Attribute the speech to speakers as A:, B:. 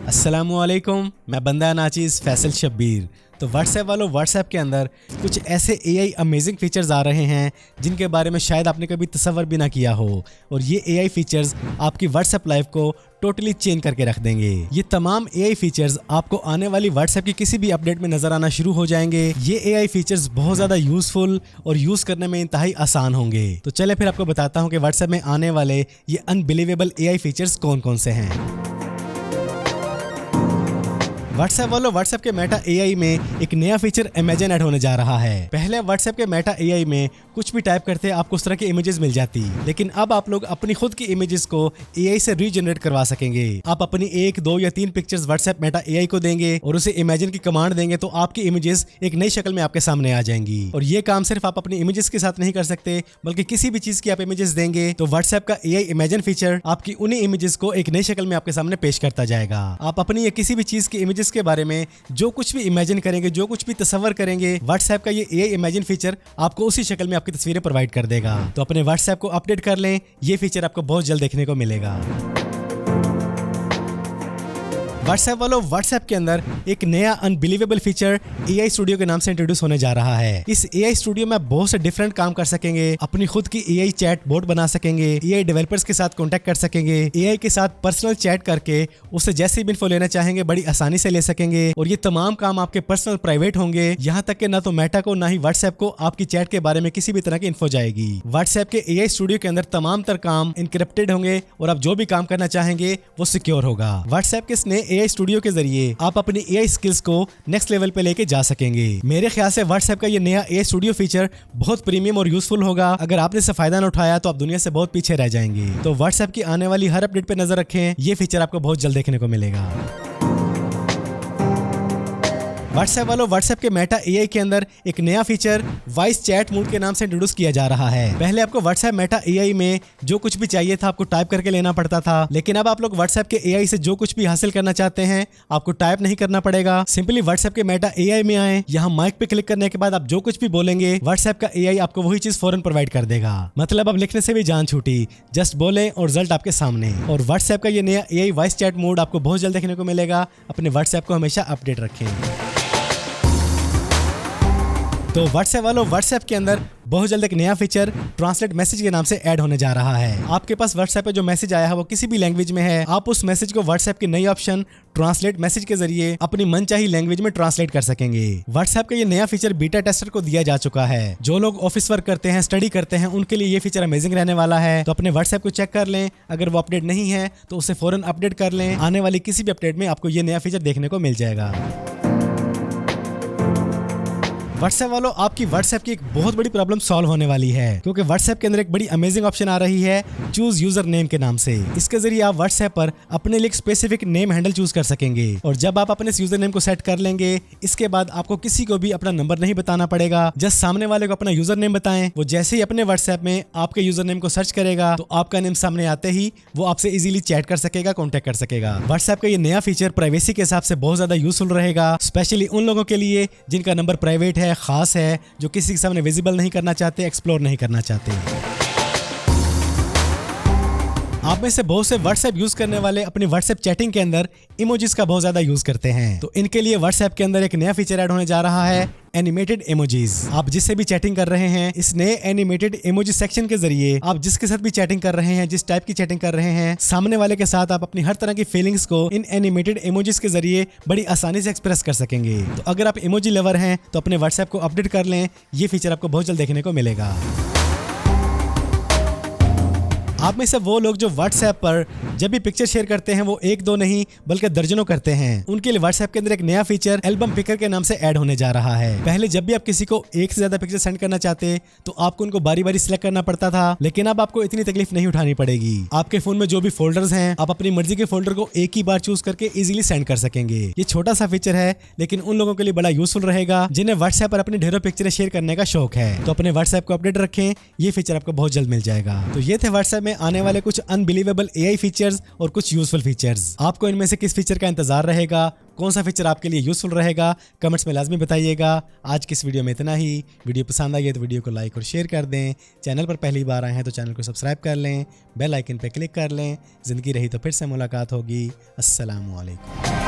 A: अस्सलामुअलैकुम, मैं बंदा नाचीज़ फैसल शब्बीर। तो व्हाट्सएप वालों, व्हाट्सएप के अंदर कुछ ऐसे एआई अमेजिंग फीचर्स आ रहे हैं जिनके बारे में शायद आपने कभी तसव्वुर भी ना किया हो, और ये एआई फीचर्स आपकी व्हाट्सएप लाइफ को टोटली चेंज करके रख देंगे। ये तमाम एआई फीचर्स आपको आने वाली व्हाट्सएप की किसी भी अपडेट में नजर आना शुरू हो जाएंगे। ये एआई फीचर्स बहुत ज़्यादा यूजफुल और यूज़ करने में इंतहाई आसान होंगे। तो चले फिर आपको बताता हूँ कि व्हाट्सएप में आने वाले ये अनबिलीवेबल एआई फीचर्स कौन कौन से हैं। व्हाट्सएप वालों, व्हाट्सएप के मेटा एआई में एक नया फीचर इमेजिन ऐड होने जा रहा है। पहले व्हाट्सएप के मेटा एआई में कुछ भी टाइप करते आपको उस तरह की इमेजेस मिल जाती, लेकिन अब आप लोग अपनी खुद की इमेजेस को एआई से रीजनरेट करवा सकेंगे। आप अपनी 1, 2 या 3 पिक्चर्स व्हाट्सएप मेटा एआई को देंगे और उसे इमेजिन की कमांड देंगे तो आपकी इमेजेस एक नई शक्ल में आपके सामने आ जाएंगी। और ये काम सिर्फ आप अपनी इमेजेस के साथ नहीं कर सकते, बल्कि किसी भी चीज की आप इमेजेस देंगे तो व्हाट्सएप का एआई इमेजिन फीचर आपकी उन्हीं इमेजेस को एक नई शक्ल में आपके सामने पेश करता जाएगा। आप अपनी या किसी भी चीज की इमेजेस के बारे में जो कुछ भी इमेजिन करेंगे, जो कुछ भी तस्वर करेंगे, व्हाट्सएप का ये एआई इमेजिन फीचर आपको उसी शक्ल में आपकी तस्वीरें प्रोवाइड कर देगा। तो अपने व्हाट्सएप को अपडेट कर लें, ये फीचर आपको बहुत जल्द देखने को मिलेगा। व्हाट्सएप वालों, व्हाट्सएप के अंदर एक नया अनबिलीवेबल फीचर एआई स्टूडियो के नाम से इंट्रोड्यूस होने जा रहा है। इस एआई स्टूडियो में आप बहुत से डिफरेंट काम कर सकेंगे, अपनी खुद की एआई चैट बोट बना सकेंगे, एआई डेवलपर्स के साथ कांटेक्ट कर सकेंगे, एआई के साथ पर्सनल चैट करके उससे जैसी भी इन्फो लेना चाहेंगे बड़ी आसानी से ले सकेंगे। और ये तमाम काम आपके पर्सनल प्राइवेट होंगे, यहाँ तक कि ना तो मेटा को ना ही व्हाट्सएप को आपकी चैट के बारे में किसी भी तरह की इन्फो जाएगी। व्हाट्सएप के एआई स्टूडियो के अंदर तमाम तर काम इनक्रिप्टेड होंगे और आप जो भी काम करना चाहेंगे वो सिक्योर होगा। व्हाट्सएप के इसने एआई स्टूडियो के जरिए आप अपनी एआई स्किल्स को नेक्स्ट लेवल पे लेके जा सकेंगे। मेरे ख्याल से व्हाट्सएप का ये नया एआई स्टूडियो फीचर बहुत प्रीमियम और यूजफुल होगा। अगर आपने इससे फायदा न उठाया तो आप दुनिया से बहुत पीछे रह जाएंगे। तो व्हाट्सएप की आने वाली हर अपडेट पे नजर रखें, ये फीचर आपको बहुत जल्द देखने को मिलेगा। व्हाट्सएप वालों, व्हाट्सएप के मेटा एआई के अंदर एक नया फीचर वॉइस चैट मोड के नाम से इंट्रोड्यूस किया जा रहा है। पहले आपको व्हाट्सएप मेटा एआई में जो कुछ भी चाहिए था आपको टाइप करके लेना पड़ता था, लेकिन अब आप लोग व्हाट्सएप के एआई से जो कुछ भी हासिल करना चाहते हैं आपको टाइप नहीं करना पड़ेगा। सिंपली व्हाट्सएप के मेटा एआई में आए, यहाँ माइक पे क्लिक करने के बाद आप जो कुछ भी बोलेंगे व्हाट्सएप का एआई आपको वही चीज फौरन प्रोवाइड कर देगा। मतलब अब लिखने से भी जान छूटी, जस्ट बोले और रिजल्ट आपके सामने। और व्हाट्सएप का ये नया एआई वॉइस चैट मोड आपको बहुत जल्द देखने को मिलेगा। अपने व्हाट्सएप को हमेशा अपडेट रखें। तो व्हाट्सएप वालों, व्हाट्सएप के अंदर बहुत जल्द एक नया फीचर ट्रांसलेट मैसेज के नाम से ऐड होने जा रहा है। आपके पास व्हाट्सएप पे जो मैसेज आया है वो किसी भी लैंग्वेज में है, आप उस मैसेज को व्हाट्सएप की नई ऑप्शन ट्रांसलेट मैसेज के जरिए अपनी मनचाही लैंग्वेज में ट्रांसलेट कर सकेंगे। व्हाट्सएप का ये नया फीचर बीटा टेस्टर को दिया जा चुका है। जो लोग ऑफिस वर्क करते हैं, स्टडी करते हैं, उनके लिए ये फीचर अमेजिंग रहने वाला है। तो अपने व्हाट्सएप को चेक कर लें, अगर वो अपडेट नहीं है तो उसे फौरन अपडेट कर लें। आने वाली किसी भी अपडेट में आपको ये नया फीचर देखने को मिल जाएगा। व्हाट्सएप वालों, आपकी व्हाट्सएप की एक बहुत बड़ी प्रॉब्लम सॉल्व होने वाली है, क्योंकि व्हाट्सएप के अंदर एक बड़ी अमेजिंग ऑप्शन आ रही है चूज यूजर नेम के नाम से। इसके जरिए आप व्हाट्सएप पर अपने लिए एक स्पेसिफिक नेम हैंडल चूज कर सकेंगे। और जब आप अपने यूजर नेम को सेट कर लेंगे, इसके बाद आपको किसी को भी अपना नंबर नहीं बताना पड़ेगा। जस्ट सामने वाले को अपना यूजर नेम बताएं, वो जैसे ही अपने व्हाट्सएप में आपके यूजर नेम को सर्च करेगा तो आपका नेम सामने आते ही वो आपसे इजीली चैट कर सकेगा, कॉन्टेक्ट कर सकेगा। व्हाट्सएप का ये नया फीचर प्राइवेसी के हिसाब से बहुत ज्यादा यूजफुल रहेगा, स्पेशली उन लोगों के लिए जिनका नंबर प्राइवेट है, खास है, जो किसी के सामने विजिबल नहीं करना चाहते, एक्सप्लोर नहीं करना चाहते। आप में से बहुत से व्हाट्सएप यूज करने वाले अपनी व्हाट्सएप चैटिंग के अंदर इमोजीज का बहुत ज्यादा यूज करते हैं। तो इनके लिए व्हाट्सएप के अंदर एक नया फीचर ऐड होने जा रहा है, एनिमेटेड इमोजीज। आप जिससे भी चैटिंग कर रहे हैं, इस नए एनिमेटेड इमोजी सेक्शन के जरिए आप जिसके साथ भी चैटिंग कर रहे हैं, जिस टाइप की चैटिंग कर रहे हैं, सामने वाले के साथ आप अपनी हर तरह की फीलिंग्स को इन एनिमेटेड इमोजीज के जरिए बड़ी आसानी से एक्सप्रेस कर सकेंगे। तो अगर आप इमोजी लवर हैं तो अपने व्हाट्सएप को अपडेट कर लें, ये फीचर आपको बहुत जल्द देखने को मिलेगा। आप में से वो लोग जो व्हाट्सएप पर जब भी पिक्चर शेयर करते हैं वो 1, 2 नहीं बल्कि दर्जनों करते हैं, उनके लिए व्हाट्सएप के अंदर एक नया फीचर एल्बम पिकर के नाम से ऐड होने जा रहा है। पहले जब भी आप किसी को एक से ज्यादा पिक्चर सेंड करना चाहते तो आपको उनको बारी बारी सिलेक्ट करना पड़ता था, लेकिन अब आपको इतनी तकलीफ नहीं उठानी पड़ेगी। आपके फोन में जो भी फोल्डर्स हैं, आप अपनी मर्जी के फोल्डर को एक ही बार चूज करके इजीली सेंड कर सकेंगे। ये छोटा सा फीचर है, लेकिन उन लोगों के लिए बड़ा यूजफुल रहेगा जिन्हें व्हाट्सएप पर अपनी ढेरों पिक्चरें शेयर करने का शौक है। तो अपने व्हाट्सएप को अपडेट रखें, ये फीचर आपको बहुत जल्द मिल जाएगा। तो ये थे व्हाट्सएप में आने वाले कुछ अनबिलीवेबल एआई फीचर्स और कुछ यूजफुल फीचर्स। आपको इनमें से किस फीचर का इंतजार रहेगा, कौन सा फीचर आपके लिए यूजफुल रहेगा, कमेंट्स में लाजमी बताइएगा। आज की इस वीडियो में इतना ही। वीडियो पसंद आई है तो वीडियो को लाइक और शेयर कर दें। चैनल पर पहली बार आए हैं तो चैनल को सब्सक्राइब कर लें, बेल आइकन पर क्लिक कर लें। ज़िंदगी रही तो फिर से मुलाकात होगी। अस्सलामु अलैकुम।